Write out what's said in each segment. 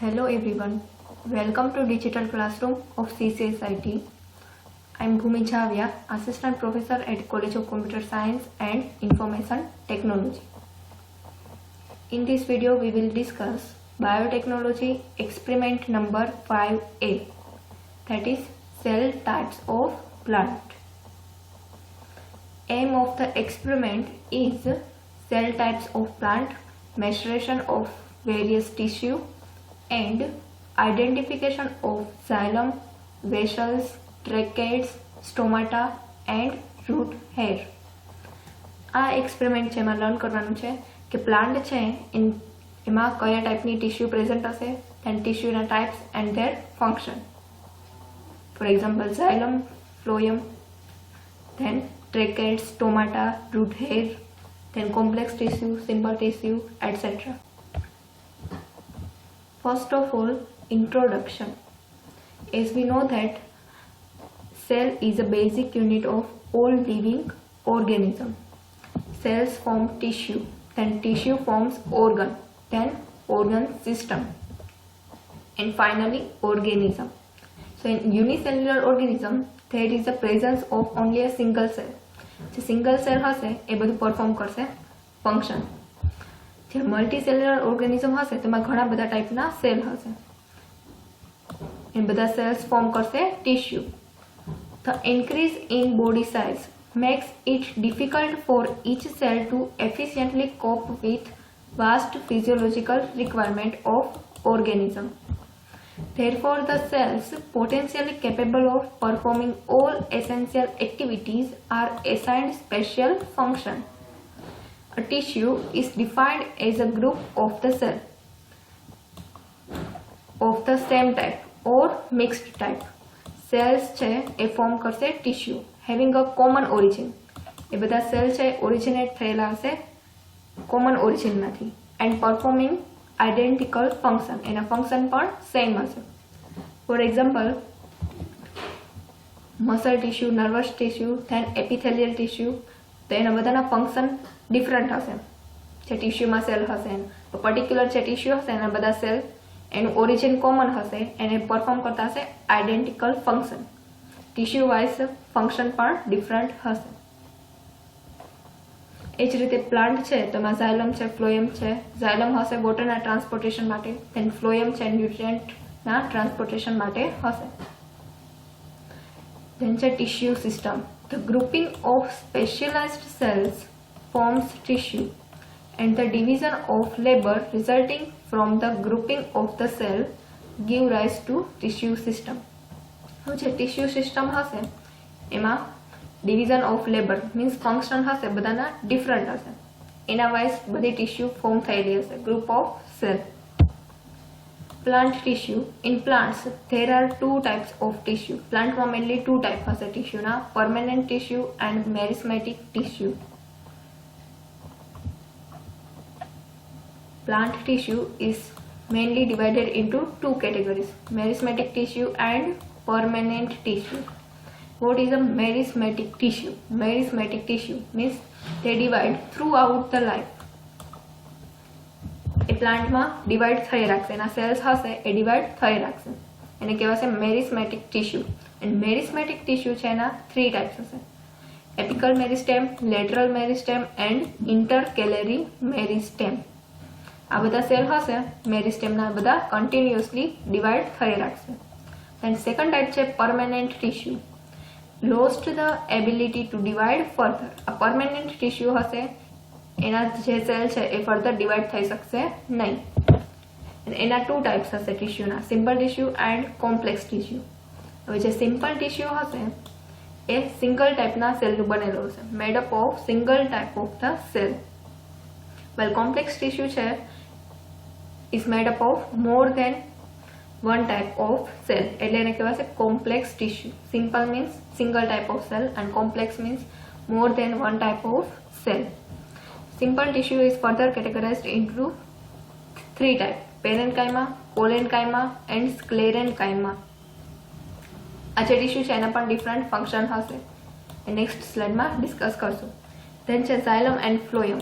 Hello everyone, welcome to Digital Classroom of CCSIT. I am Bhumi Javia, Assistant Professor at College of Computer Science and Information Technology. In this video, we will discuss Biotechnology Experiment number 5A, that is Cell Types of Plant. Aim of the experiment is cell types of plant, maturation of various tissue, and identification of xylem, vessels, tracheids, stomata and root hair. આ experiment છે એમાં learn કરવાનું છે કે plant છે એમાં કયા ટાઈપની ટિશ્યુ પ્રેઝન્ટ હશે, then ટિશ્યુના types and their function. For example xylem, phloem, then tracheids, stomata, root hair, then complex tissue, simple tissue, etc. First of all, introduction. As we know that cell is a basic unit of all living organism. Cells form tissue, then tissue forms organ, then organ system, and finally organism. So in unicellular organism, there is a presence of only a single cell. જે single cell હશે એ બધું perform કરશે function. જે મલ્ટીસેલ્યુલર organism હશે તેમાં ઘણા બધા ટાઈપના સેલ હશે. એ બધા સેલ્સ ફોર્મ કરશે tissue. The increase in body size makes it difficult for each cell to efficiently cope with vast physiological requirement of organism. Therefore, the cells potentially capable of performing all essential activities are assigned special function. A tissue is defined as a group of the cell of the same type or mixed type. Cells છે એ form કરશે tissue having a common origin. એ બધા cell છે originate થયેલા હશે common ઓરિજિનમાંથી and performing identical function. એના ફંક્શન પણ સેમ હશે. For example muscle tissue, nervous tissue, then epithelial tissue, તો એના બધાના ફંક્શન ડિફરન્ટ હશે. જે ટિશ્યુમાં સેલ હશે તો પર્ટિક્યુલર જે ટિશ્યુ હશે એના બધા સેલ એનું ઓરિજિન કોમન હશે, એને પરફોર્મ કરતા હશે identical function. Tissue wise function પણ ડિફરન્ટ હશે. એ જ રીતે પ્લાન્ટ છે તો એમાં ઝાયલમ છે, ફ્લોએમ છે. ઝાયલમ હશે વોટરના ટ્રાન્સપોર્ટેશન માટે, ધેન ફ્લોએમ છે ન્યુટ્રિયન્ટના ટ્રાન્સપોર્ટેશન માટે હશે. ધેન છે tissue system. The grouping of specialized cells forms tissue, and the division of labor resulting from the grouping of the cell give rise to tissue system. હવે જે tissue system હશે એમાં division of labour means function હશે બધાના different હશે. એના wise બધી tissue form થયેલી હશે, group of cell. Plant tissue. In plants, there are two types of tissue. Plantમાં mainly two type હશે ટિશ્યુના, permanent tissue and meristematic tissue. Plant tissue is mainly divided into two categories, meristematic tissue and permanent tissue. What is a meristematic tissue? Meristematic tissue means they divide throughout the life. એ પ્લાન્ટમાં divide થઈ રાખશે, એના cells હશે એ divide થઈ રાખશે, એને કહેવાશે મેરિસ્મેટિક tissue. And મેરિસ્મેટિક tissue છે એના થ્રી ટાઈપ્સ હશે, એપિકલ મેરિસ્ટેમ, લેટરલ મેરિસ્ટેમ એન્ડ ઇન્ટરકેલરી મેરિસ્ટેમ. આ બધા સેલ હશે મેરિસ્ટેમના બધા કન્ટિન્યુઅસલી ડિવાઈડ થઈ રાખશે. એન્ડ સેકન્ડ ટાઈપ છે permanent tissue. Lost the ability to divide further. આ પરમેનન્ટ ટિશ્યુ હશે એના જે સેલ છે એ ફર્ધર ડિવાઈડ થઈ શકશે નહીં. એના ટુ ટાઈપ્સ હશે ટિશ્યુના, simple tissue and complex tissue. હવે જે સિમ્પલ ટિશ્યુ હશે એ સિંગલ ટાઈપના સેલનું બનેલું હશે, made up of single type of the cell. Well complex tissue છે is made up of more than one type of cell, એટલે એને કહેવાશે complex tissue. Simple means single type of cell and complex means more than one type of cell. Simple tissue is further categorized into three types, parenchyma, collenchyma and sclerenchyma. આ જે tissue છે એના પણ different function હશે, next સ્લાઇડમાં discuss કરશું. Then છે xylem and phloem.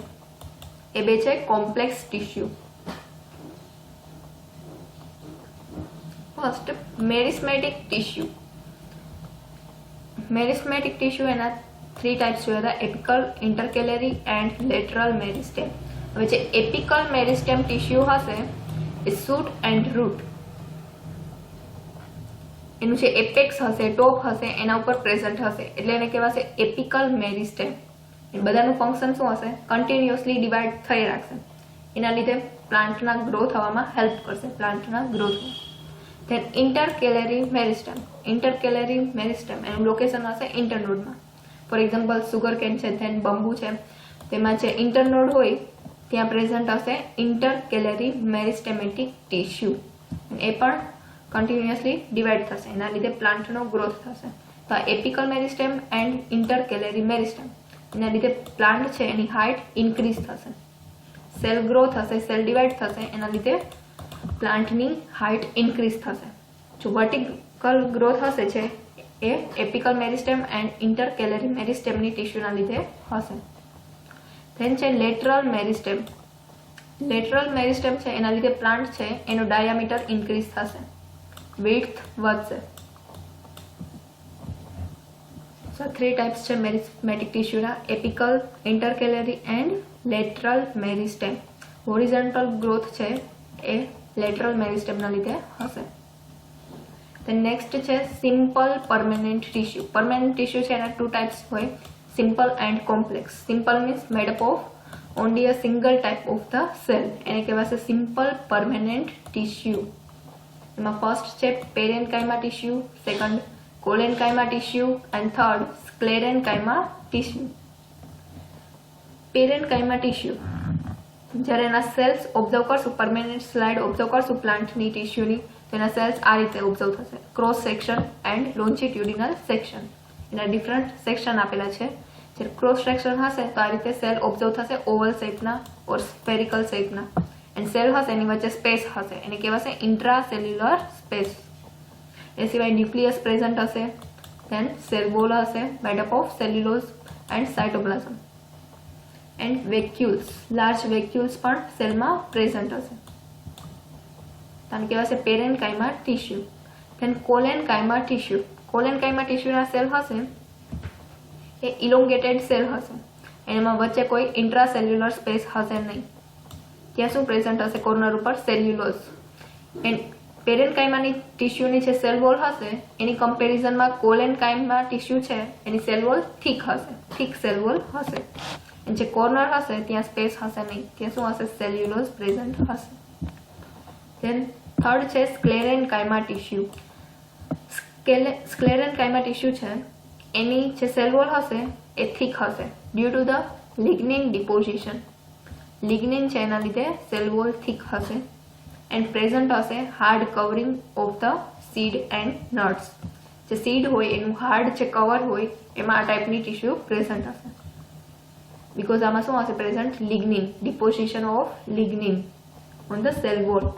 એ બે છે complex tissue. First meristematic tissue. Meristematic tissue એના 3 ટાઈપ્સ જોયા હતા, એપિકલ, ઇન્ટરકેલરી એન્ડ લેટરલ મેરિસ્ટેમ. હવે જે એપિકલ મેરિસ્ટેમ ટિશ્યુ હશે એ શૂટ એન્ડ રૂટ, એનું જે એપેક્સ હશે, ટોપ હશે, એના ઉપર પ્રેઝન્ટ હશે એટલે એને કહેવાશે એપિકલ મેરિસ્ટેમ. એ બધાનું ફંક્શન શું હશે? કન્ટિન્યુઅસલી ડિવાઈડ થઈ રાખશે, એના લીધે પ્લાન્ટના ગ્રો થવામાં હેલ્પ કરશે, પ્લાન્ટના ગ્રોથમાં. ધેન ઇન્ટરકેલરી મેરિસ્ટેમ. ઇન્ટરકેલરી મેરિસ્ટેમ એનું લોકેશન હશે ઇન્ટરનોડમાં. ફોર એક્ઝામ્પલ સુગર કેન છે, ધેન બંબુ છે, તેમાં જે ઇન્ટરનોડ હોય ત્યાં પ્રેઝન્ટ હશે ઇન્ટરકેલરી મેરિસ્ટેમેટિક ટિશ્યુ. એ પણ કન્ટિન્યુઅસલી ડિવાઈડ થશે, એના લીધે પ્લાન્ટનો ગ્રોથ થશે. તો આ એપિકલ મેરિસ્ટેમ એન્ડ ઇન્ટરકેલરી મેરિસ્ટેમ, એના લીધે પ્લાન્ટ છે એની હાઇટ ઇન્ક્રીઝ થશે, સેલ ગ્રો થશે, સેલ ડિવાઈડ થશે, એના લીધે પ્લાન્ટની હાઇટ ઇન્ક્રીઝ થશે. જો વર્ટિકલ ગ્રોથ હશે છે એ એપિકલ મેરિસ્ટેમ એન્ડ ઇન્ટરકેલરી મેરિસ્ટેમની ટિશ્યુના લીધે હશે. ધેન છે લેટરલ મેરિસ્ટેમ. લેટરલ મેરિસ્ટેમ છે એના લીધે પ્લાન્ટ છે એનો ડાયામીટર ઇન્ક્રીઝ થશે, વિડ્થ વધશે. સો 3 ટાઈપ્સ છે મેરિસ્મેટિક ટિશ્યુના, apical, intercalary and lateral meristem. Horizontal growth છે એ લેટરલ મેરિસ્ટેમના લીધે હશે. then નેક્સ્ટ છે simple permanent tissue. Permanent tissue છે એના 2 ટાઈપ્સ હોય, simple and complex. Simple means made up of only a single type of the cell, એને કહેવાશે સિમ્પલ પરમેનન્ટ ટિશ્યુ. એમાં ફર્સ્ટ છે parenchyma tissue, second collenchyma tissue and third sclerenchyma tissue. Parenchyma tissue, જ્યારે એના cells observe કરશું, permanent slide observe કરશું પ્લાન્ટની ટિશ્યુની, તો એના સેલ્સ આ રીતે ઓબ્ઝર્વ થશે, cross section and longitudinal section. એના ડિફરન્ટ સેક્શન આપેલા છે. જ્યારે ક્રોસ સેક્શન હશે તો આ રીતે સેલ ઓબ્ઝર્વ થશે ઓવલ શેપના ઓર સ્ફેરિકલ શેપના, એન્ડ સેલ હશે એની વચ્ચે સ્પેસ હશે, એને કહેવાશે ઇન્ટ્રાસેલ્યુલર સ્પેસ. એ સિવાય ન્યુક્લિયસ પ્રેઝન્ટ હશે, ધેન સેલ વોલ હશે made up of cellulose and cytoplasm, and vacuoles, large vacuoles પણ સેલમાં પ્રેઝન્ટ હશે. આને કહેવાશે parenchyma tissue. Then collenchyma tissue. Collenchyma ટિશ્યુના સેલ હશે એ ઇલોંગેટેડ સેલ હશે, એમાં વચ્ચે કોઈ ઇન્ટ્રાસેલ્યુલર સ્પેસ હશે નહીં. ત્યાં શું પ્રેઝન્ટ હશે? કોર્નર ઉપર સેલ્યુલોઝ. એન્ડ પેરેન્કાઇમાની ટિશ્યુની જે સેલ વોલ હશે એની કમ્પેરિઝનમાં કોલેન્કાઇમા ટિશ્યુ છે એની સેલ વોલ થીક હશે, થીક સેલ વોલ હશે. જે કોર્નર હશે ત્યાં સ્પેસ હશે નહીં, ત્યાં શું હશે? સેલ્યુલોઝ પ્રેઝન્ટ હશે. ધેન થર્ડ છે સ્ક્લેરેન્કાઇમા ટિશ્યુ. સ્ક્લેરેન્કાઇમા ટિશ્યુ છે એની જે સેલ વોલ હશે એ થીક હશે ડ્યુ ટુ ધ લિગ્નિન ડિપોઝિશન. લિગ્નિન છે એના લીધે સેલ વોલ થીક હશે, એન્ડ પ્રેઝન્ટ હશે hard covering of the seed and nuts. જે સીડ હોય એનું હાર્ડ જે કવર હોય એમાં આ ટાઈપની ટિશ્યુ પ્રેઝન્ટ હશે, બીકોઝ આમાં શું હશે present? Lignin, deposition of lignin on the cell wall.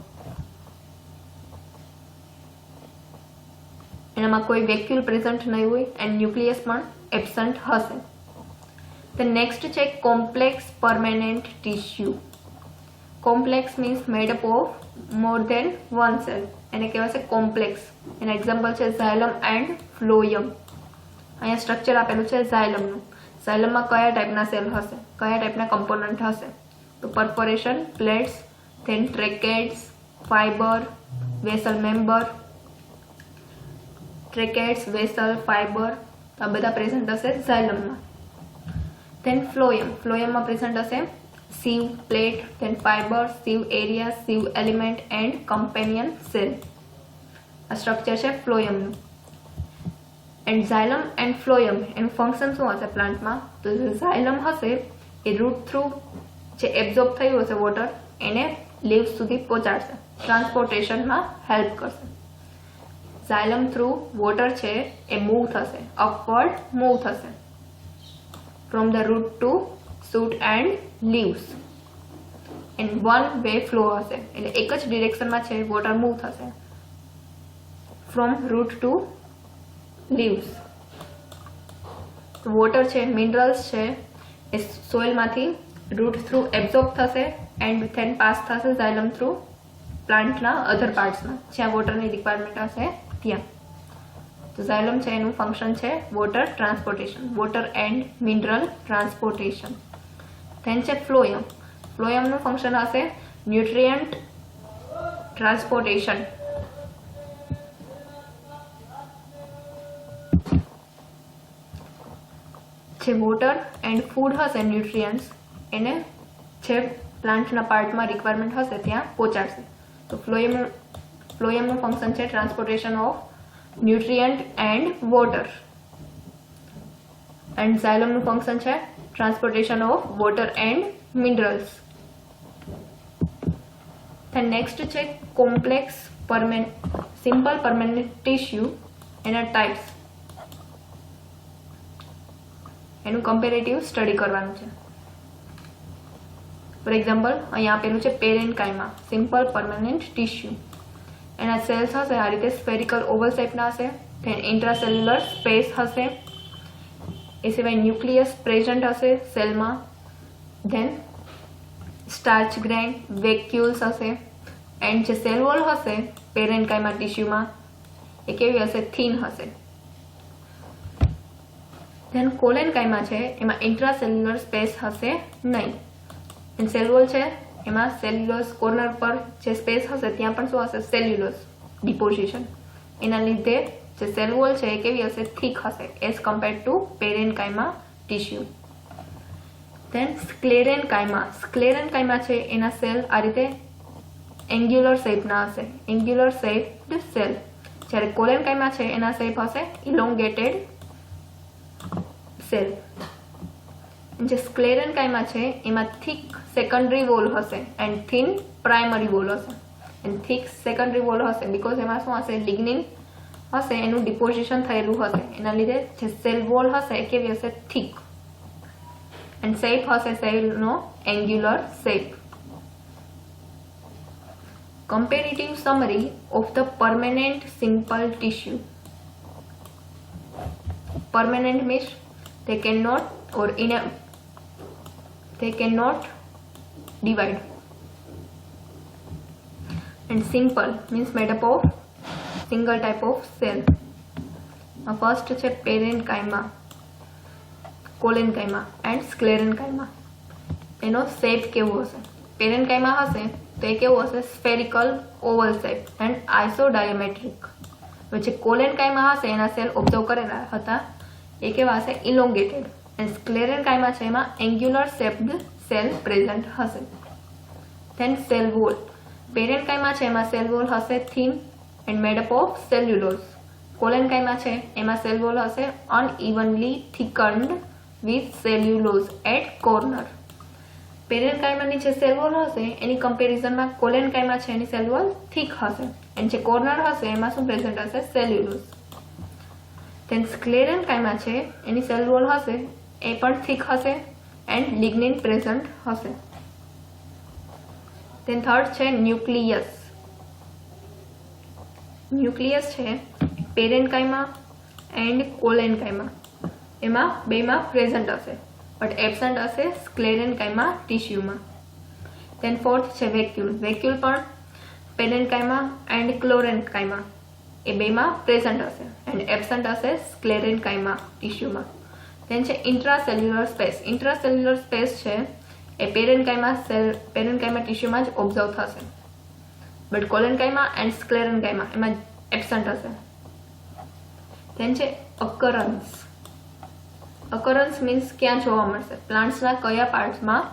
એનામાં કોઈ વેક્યુલ પ્રેઝન્ટ નહીં હોય એન્ડ ન્યુક્લિયસ પણ એબસન્ટ હશે. ધ નેક્સ્ટ છે complex permanent tissue. Complex means made up of more than one cell, એને કહેવાશે કોમ્પ્લેક્સ. એના એક્ઝામ્પલ છે ઝાયલમ એન્ડ ફ્લોયમ. અહીંયા સ્ટ્રક્ચર આપેલું છે ઝાયલમનું. ઝાયલમમાં કયા ટાઈપના સેલ હશે, કયા ટાઈપના કમ્પોનન્ટ હશે? તો perforation, plates, then tracheids, fibre, vessel member, tracheids, vessel, fibre, આ બધા પ્રેઝન્ટ હશે ઝાયલમમાં. ધેન ફ્લોયમ. ફ્લોયમમાં પ્રેઝન્ટ હશે sieve, plate, then fibre, sieve area, sieve element and companion cell. આ સ્ટ્રક્ચર છે ફ્લોયમનું. એન્ડ ઝાયલમ એન્ડ ફ્લોયમ એનું ફંક્શન શું હશે પ્લાન્ટમાં? તો ઝાયલમ હશે એ રૂટ થ્રુ જે એબ્ઝોર્બ થયું હશે વોટર એને લીવ્સ સુધી પહોંચાડશે, ટ્રાન્સપોર્ટેશનમાં હેલ્પ કરશે. ઝાયલમ થ્રુ વોટર છે એ મૂવ થશે, અપવર્ડ મૂવ થશે from the root to shoot and leaves, and one way flow હશે, એટલે એક જ ડિરેક્શનમાં છે વોટર મૂવ થશે from root to leaves. Water છે, મિનરલ્સ છે એ સોઇલમાંથી રૂટ થ્રુ એબ્ઝોર્બ થશે એન્ડ ધેન પાસ થશે ઝાયલમ થ્રુ પ્લાન્ટના અધર પાર્ટ્સમાં જ્યાં વોટરની રિક્વાયરમેન્ટ હશે ત્યાં. તો ઝાયલમ છે એનું ફંક્શન છે water transportation, water and mineral transportation. Then છે ફ્લોયમ. ફ્લોયમનું ફંક્શન હશે ન્યુટ્રિયન્ટ ટ્રાન્સપોર્ટેશન. જે વોટર એન્ડ ફૂડ હશે ન્યુટ્રિયન્ટ્સ એને જે પ્લાન્ટના પાર્ટમાં રિક્વાયરમેન્ટ હશે ત્યાં પહોંચાડશે. તો ફ્લોયમનું ફંક્શન છે transportation of nutrient and water. And ઝાયલમનું ફંક્શન છે transportation of water and minerals. then next છે કોમ્પ્લેક્સ સિમ્પલ પરમેનન્ટ ટિશ્યુ એના ટાઈપ્સ. એનું કમ્પેરેટિવ સ્ટડી કરવાનું છે. ફોર એક્ઝામ્પલ અહીંયા આપેલું છે પેરેન્કાઇમા સિમ્પલ પરમેનન્ટ ટિશ્યુ. એના સેલ્સ હશે આ રીતે સ્ફેરિકલ ઓવલ શેપના હશે. ધેન ઇન્ટ્રાસેલ્યુલર સ્પેસ હશે. એ સિવાય ન્યુક્લિયસ પ્રેઝન્ટ હશે સેલમાં. ધેન સ્ટાર્ચ ગ્રેન વેક્યુલ્સ હશે. એન્ડ જે સેલ વોલ હશે પેરેન્કાઇમા ટિશ્યુમાં એ કેવી હશે? થીન હશે. ધેન કોલેનકાઇમા છે એમાં ઇન્ટ્રાસેલ્યુલર સ્પેસ હશે નહીં. સેલ વોલ છે એમાં સેલ્યુલોઝ કોર્નર પર જે સ્પેસ હશે ત્યાં પણ શું હશે? Cellulose deposition. એના લીધે જે સેલ વોલ છે એ કેવી હશે? થીક હશે as compared to parenchyma tissue. Then sclerenchyma. Sclerenchyma છે એના સેલ આ રીતે એંગ્યુલર શેપના હશે, એંગ્યુલર શેપ્ડ સેલ. જ્યારે કોલેનકાઇમા છે એના શેપ હશે ઇલોંગેટેડ સેલ. જે સ્ક્લેરેનકાઇમા છે એમાં થીક સેકન્ડરી વોલ હશે એન્ડ થિન પ્રાઇમરી વોલ હશે. એન્ડ થીક સેકન્ડરી વોલ હશે બીકોઝ એમાં શું હશે? લિગ્નિન હશે એનું ડિપોઝિશન થયેલું હશે. એના લીધે જે સેલ વોલ હશે એ કેવી હશે? થીક. એન્ડ શેપ હશે સેલનો angular shape. Comparative summary of the permanent simple tissue. Permanent means they cannot divide. And simple means made up of single type of cell. First છે પેરેન્કાઇમા, કોલેનકાઇમા એન્ડ સ્ક્લેરેનકાઇમા. એનો shape કેવો હશે? પેરેન્કાઇમા હશે તો એ કેવો હશે? Spherical oval shape and isodiametric. જે કોલેનકાઇમા હશે એના સેલ ઓબ્ઝર્વ કરેલા હતા એ કેવા હશે? ઇલોંગેટેડ. એન્ડ સ્ક્લેરેનકાઇમા છે એમાં એંગ્યુલર શેપ્ડ સેલ પ્રેઝન્ટ હશે. Then cell wall. પેરેન્કાઇમા છે એમાં સેલ વોલ હશે thin and made up of cellulose. Collenchyma છે એમાં સેલ વોલ હશે unevenly thickened with cellulose at corner. પેરેન્કાઇમાની જે સેલ વોલ હશે એની કમ્પેરિઝનમાં કોલેનકાઇમા છે એની સેલ વોલ થિક હશે એન્ડ જે કોર્નર હશે એમાં શું પ્રેઝન્ટ હશે? સેલ્યુલોઝ. ધેન સ્ક્લેરેનકાઇમા છે એની સેલ વોલ હશે એ પણ થીક હશે એન્ડ લિગ્નિન પ્રેઝન્ટ હશે. ધેન થર્ડ છે ન્યુક્લિયસ. ન્યુક્લિયસ છે પેરેન્કાઇમા એન્ડ કોલેનકાઇમા એમાં બેમાં પ્રેઝન્ટ હશે બટ એબસન્ટ હશે સ્ક્લેરેનકાઇમા ટિશ્યુમાં. ધેન ફોર્થ છે વેક્યુલ. વેક્યુલ પણ પેરેન્કાઇમા એન્ડ ક્લોરેનકાઇમા એ બેમાં પ્રેઝન્ટ હશે એન્ડ એબસન્ટ હશે સ્ક્લેરેનકાઇમા ટિશ્યુમાં. ધેન છે ઇન્ટ્રાસેલ્યુલર સ્પેસ. ઇન્ટ્રાસેલ્યુલર સ્પેસ છે એ પેરેન્કાઇમા ટિશ્યુમાં જ ઓબ્ઝર્વ થશે બટ કોલેનકાઇમા એન્ડ સ્ક્લેરેનકાઇમા એમાં એબસન્ટ હશે. ધેન છે અકરન્સ. અકરન્સ મીન્સ ક્યાં જોવા મળશે? પ્લાન્ટ્સના કયા પાર્ટ્સમાં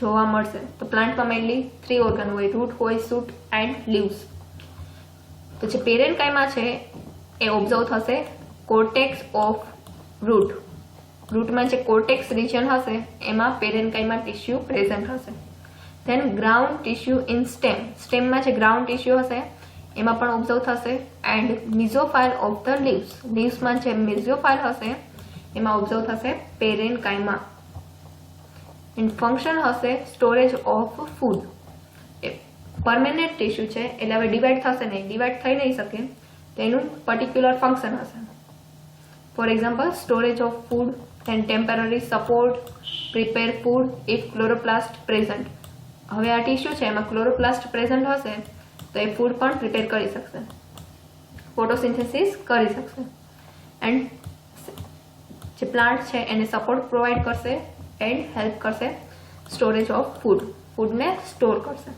જોવા મળશે? તો પ્લાન્ટમાં મેઇનલી 3 ઓર્ગન હોય, રૂટ હોય, શૂટ એન્ડ લીવ્સ. તો જે પેરેન્કાઇમા છે એ ઓબ્ઝર્વ થશે કોર્ટેક્સ ઓફ રૂટ. રૂટમાં જે કોર્ટેક્સ રિજન હશે એમાં પેરેન્કાઇમા ટિશ્યુ પ્રેઝન્ટ હશે. Then ground tissue in stem. સ્ટેમમાં જે ગ્રાઉન્ડ ટિશ્યુ હશે એમાં પણ ઓબ્ઝર્વ થશે and mesophyll of the leaves. લીવ્સમાં જે મિઝોફાઇલ હશે એમાં ઓબ્ઝર્વ થશે પેરેન્કાઇમા. એન્ડ ફંક્શન હશે storage of food. Permanent tissue છે એટલે હવે ડિવાઈડ થશે નહીં, ડિવાઈડ થઈ નહીં શકે તો એનું પર્ટિક્યુલર ફંક્શન હશે. For example storage of food and temporary support, prepare food if chloroplast present. હવે આ ટિશ્યુ છે એમાં ક્લોરોપ્લાસ્ટ પ્રેઝન્ટ હશે તો એ ફૂડ પણ પ્રિપેર કરી શકશે, ફોટોસિન્થેસિસ કરી શકશે. એન્ડ જે પ્લાન્ટ છે એને સપોર્ટ પ્રોવાઈડ કરશે એન્ડ હેલ્પ કરશે સ્ટોરેજ ઓફ ફૂડ, ફૂડને સ્ટોર કરશે.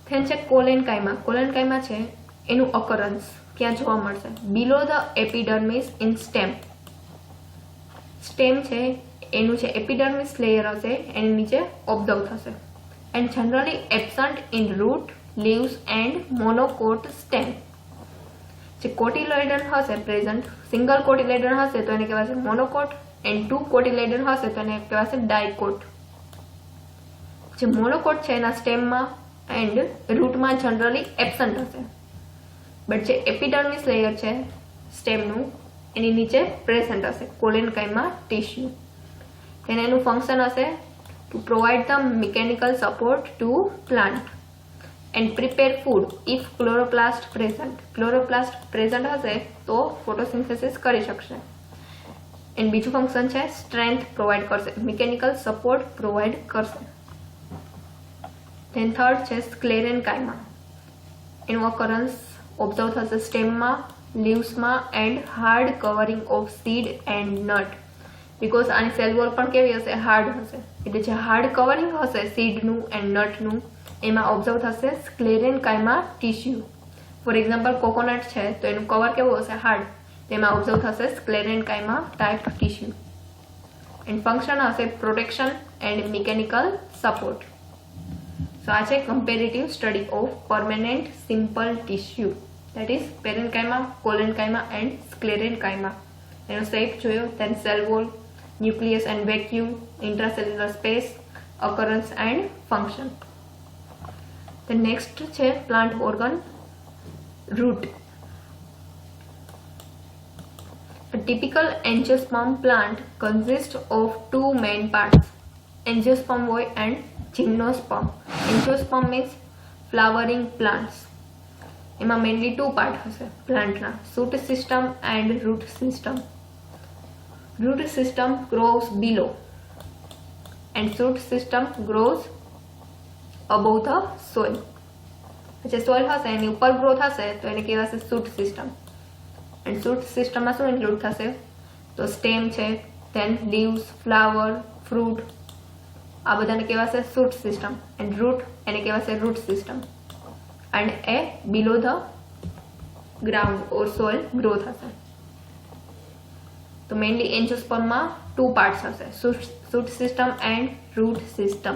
ધેન છે કોલેનકાઇમા. કોલેનકાઇમા છે એનું અકરન્સ ક્યાં જોવા મળશે? બિલો the epidermis in stem. Stem છે એનું જે એપિડર્મિસ લેયર હશે એની નીચે ઓબ્ઝર્વ થશે. And generally absent in root, leaves and monocot stem. જે કોટિલોઇડન હશે પ્રેઝન્ટ, સિંગલ કોટિલોઇડન હશે તો એને કહેવાશે મોનોકોટ, એન્ડ 2 કોટિલોઇડન હશે તો એને કહેવાશે ડાયકોટ. જે મોનોકોટ છે એના સ્ટેમમાં એન્ડ રૂટમાં જનરલી એબસન્ટ હશે, બટ જે એપિડર્મિસ લેયર છે સ્ટેમનું એની નીચે પ્રેઝન્ટ હશે કોલેનકાઇમા ટીશ્યુ. તેને એનું ફંક્શન હશે to provide the mechanical support to plant and prepare food if chloroplast present. Chloroplast present હશે તો ફોટોસિન્થેસિસ કરી શકશે. એન્ડ બીજું ફંક્શન છે સ્ટ્રેન્થ પ્રોવાઈડ કરશે, મિકેનિકલ સપોર્ટ પ્રોવાઈડ કરશે. ધેન થર્ડ છે સ્ક્લેરેનકાઇમા. એનું અકરન્સ ઓબ્ઝર્વ થશે સ્ટેમમાં, લીવ્સમાં and hard covering of seed and nut. Because આની સેલ વોલ પણ કેવી હશે? હાર્ડ હશે. એટલે જે હાર્ડ કવરિંગ હશે સીડનું એન્ડ નટનું એમાં ઓબ્ઝર્વ થશે સ્ક્લેરેનકાઇમા ટીશ્યુ. ફોર એક્ઝામ્પલ કોકોનટ છે તો એનું કવર કેવું હશે? હાર્ડ. તેમાં ઓબ્ઝર્વ થશે sclerenchyma type tissue. And function હશે protection and mechanical support. So આ છે comparative study of permanent simple tissue, that is parenchyma, collenchyma and sclerenchyma. એનો શેપ જોયો, then cell wall, nucleus and vacuum, intracellular space, occurrence and function. The next છે plant organ, root. A typical angiosperm plant consists of 2 main parts, angiosperm void and gymnosperm. Angiosperm means flowering plants. એમાં mainly 2 part હશે પ્લાન્ટના, shoot system and root system. Root system grows below and shoot system grows above the soil. જે soil હશે એની ઉપર growth હશે તો એને કહેવાશે શૂટ સિસ્ટમ. એન્ડ શૂટ સિસ્ટમમાં શું ઇન્ક્લુડ થશે? તો સ્ટેમ છે, ધેન લીવ્સ, ફ્લાવર, ફ્રૂટ, આ બધાને કહેવાશે શૂટ સિસ્ટમ. એન્ડ રૂટ એને કહેવાશે રૂટ સિસ્ટમ. એન્ડ એ below the ground or soil grow થશે. તો મેઇનલી એન્જિયોસ્પર્મમાં 2 પાર્ટ્સ હશે, shoot system and root system.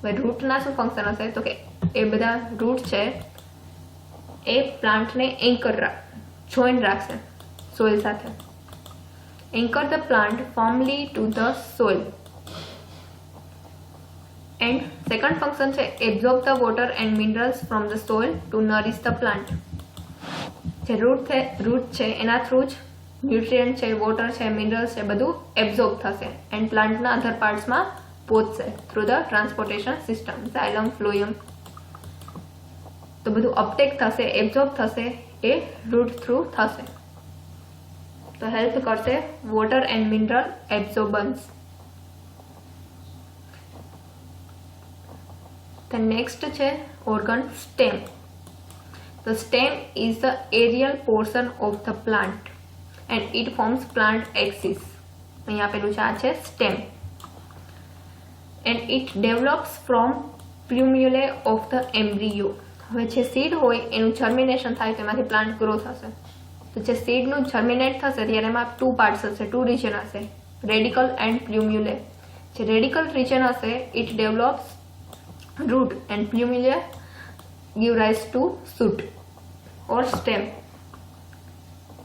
હવે રૂટના શું ફંક્શન હશે? તો કે એ બધા રૂટ છે એ પ્લાન્ટને એન્કર જોઈન રાખશે સોઇલ સાથે. Anchor the plant firmly to the soil. And second function છે absorb the water and minerals from the soil to nourish the plant. જે રૂટ છે એના થ્રુ જ ન્યુટ્રિયન્ટ છે, વોટર છે, મિનરલ્સ છે બધું એબ્ઝોર્બ થશે એન્ડ પ્લાન્ટના અધર પાર્ટ્સમાં પહોંચશે through the transportation system, xylem, phloem. તો બધું અપટેક થશે, એબ્ઝોર્બ થશે, એ રૂટ થ્રુ થશે. તો હેલ્પ કરશે water and mineral absorbance. The next છે organ stem. The stem is the aerial portion of the plant and it forms plant axis. અહીંયા આપેલું છે, આ છે stem. And it develops from plumule of the embryo. હવે જે seed હોય એનું જર્મિનેશન થાય તો એમાંથી પ્લાન્ટ ગ્રો થશે. તો જે સીડનું જર્મિનેટ થશે ત્યારે એમાં 2 પાર્ટ્સ હશે, 2 રિજન હશે, રેડિકલ એન્ડ પ્લ્યુમ્યુલે. જે રેડિકલ રિજન હશે it develops root and plumule give rise to shoot or stem.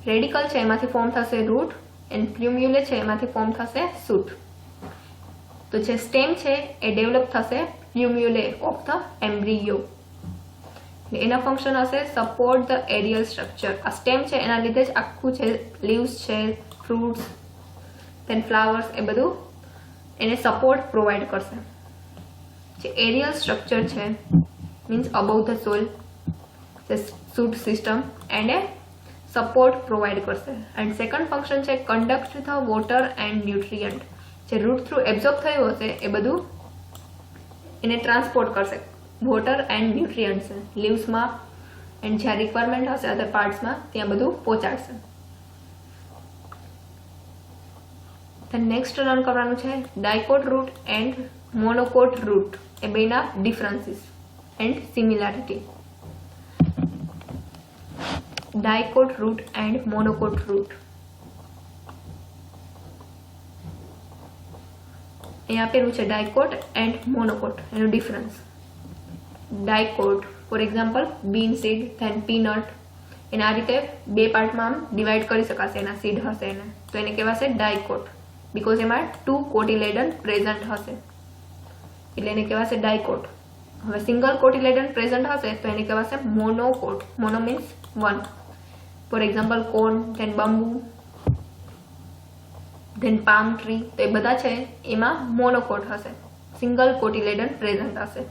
Radicle છે એમાંથી ફોર્મ થશે રૂટ એન્ડ પ્લ્યુમ્યુલે છે એમાંથી ફોર્મ થશે શૂટ. તો જે સ્ટેમ છે એ ડેવલપ થશે પ્લ્યુમ્યુલે ઓફ ધ એમ્બ્રિયો. એના ફંક્શન હશે સપોર્ટ ધ એરિયલ સ્ટ્રક્ચર. આ સ્ટેમ છે એના લીધે જ આખું છે લીવ્સ છે, ફ્રૂટ્સ, ધેન ફ્લાવર્સ એ બધું એને સપોર્ટ પ્રોવાઈડ કરશે. જે એરિયલ સ્ટ્રક્ચર છે મીન્સ અબવ ધ સોઇલ, જે shoot system and A support provide કરશે. એન્ડ સેકન્ડ ફંક્શન છે conduct the water and nutrient. જે રૂટ થ્રુ એબ્ઝોર્બ થયું હશે એ બધું એને ટ્રાન્સપોર્ટ કરશે વોટર એન્ડ ન્યુટ્રિયન્ટ્સ લીવ્સમાં એન્ડ જ્યાં રિક્વાયરમેન્ટ હશે અધર પાર્ટ્સમાં ત્યાં બધું પહોંચાડશે. નેક્સ્ટ લર્ન કરવાનું છે dicot root and monocot root એ બેના differences and similarity. Dicot root and monocot root અહીં આપેલું છે ડાયકોટ એન્ડ મોનોકોટ એનું difference. Dicot for example bean seed then peanut એને આ રીતે બે પાર્ટમાં આમ ડિવાઈડ કરી શકાશે, એના સીડ હશે એને તો એને કહેવાશે ડાયકોટ બીકોઝ એમાં 2 કોટિલેડન પ્રેઝન્ટ હશે એટલે એને કહેવાશે ડાયકોટ. હવે સિંગલ કોટિલેડન પ્રેઝન્ટ હશે તો એને કહેવાશે monocot. Mono means 1. For example corn then bamboo then palm tree તો એ બધા છે એમાં મોનોકોટ હશે, સિંગલ કોટિલેડન પ્રેઝન્ટ હશે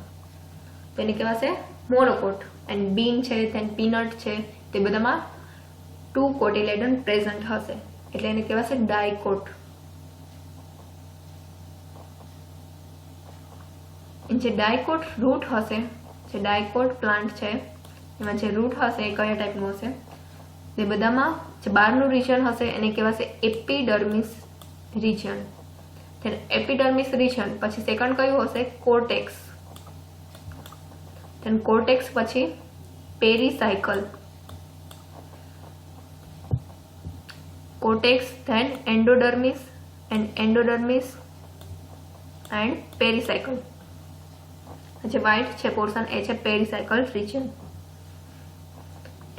તો એને કહેવાશે મોનોકોટ. એન્ડ બીન છે ધેન પીનટ છે તે બધામાં 2 કોટિલેડન પ્રેઝન્ટ હશે એટલે એને કહેવાશે ડાયકોટ. જે ડાયકોટ રૂટ હશે, જે ડાયકોટ પ્લાન્ટ છે એમાં જે રૂટ હશે એ કયા ટાઈપનું હશે, એ બધામાં જે બહારનું રિજન હશે એને કહેવાશે એપિડર્મિસ રિજન. એપિડર્મિસ રિજન પછી સેકન્ડ કયું હશે કોર્ટેક્સ, ધેન કોર્ટેક્સ પછી pericycle, cortex then endodermis and endodermis and pericycle. જે વ્હાઇટ છે પોર્શન એ છે pericycle region.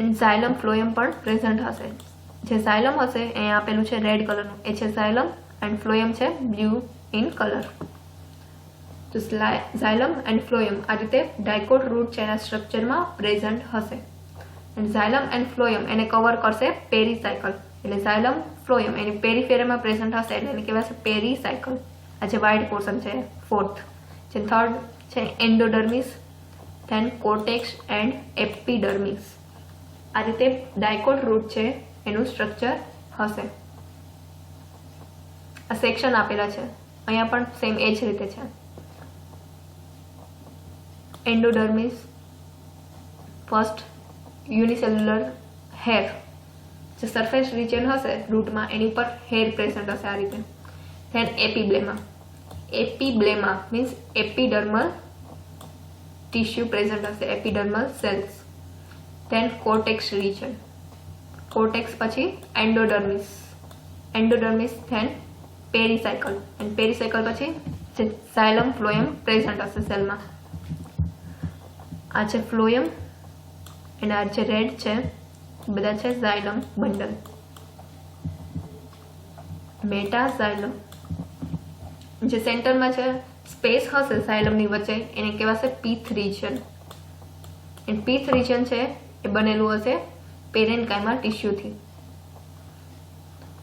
And xylem phloem પણ પ્રેઝન્ટ હશે. જે ઝાયલમ હશે એ આપેલું છે રેડ કલરનું એ છે ઝાયલમ એન્ડ ફ્લોએમ છે બ્લુ ઇન કલર. તો ઝાયલમ એન્ડ ફ્લોએમ આ રીતે ડાયકોટ રૂટ છે એના સ્ટ્રક્ચરમાં પ્રેઝન્ટ હશે. એન્ડ ઝાયલમ એન્ડ ફ્લોએમ એને કવર કરશે પેરીસાયકલ એટલે ઝાયલમ ફ્લોએમ એની પેરીફેરામાં પ્રેઝન્ટ હશે એટલે એને કહેવાશે પેરીસાયકલ. આ જે વ્હાઇટ પોર્શન છે ફોર્થ. જે થર્ડ છે endodermis then cortex and epidermis. આ રીતે ડાયકોટ રૂટ છે એનું સ્ટ્રક્ચર હશે. આ સેક્શન આપેલા છે અહીંયા પણ સેમ એ જ રીતે છે. એન્ડોડર્મિસ ફર્સ્ટ યુનિસેલ્યુલર હેર, જે સરફેસ રિજન હશે રૂટમાં એની ઉપર હેર પ્રેઝન્ટ હશે આ રીતે. Then epiblema, epiblema means epidermal tissue present હશે, epidermal cells. Then cortex region, cortex પછી એન્ડોડર્મિસ, એન્ડોડર્મિસ ધેન પેરીસાયકલ એન્ડ પેરીસાયકલ પછી જે ઝાયલમ ફ્લોએમ પ્રેઝન્ટ હશે સેલમાં. આ છે ફ્લોએમ અને આ જે રેડ છે બધા છે ઝાયલમ બંડલ. મેટાઝાયલમ જે સેન્ટરમાં છે સ્પેસ હશે ઝાયલમની વચ્ચે એને કહેવાશે pith region. And pith region છે એ બનેલું હશે પેરેન્કાઇમા ટિશ્યુથી.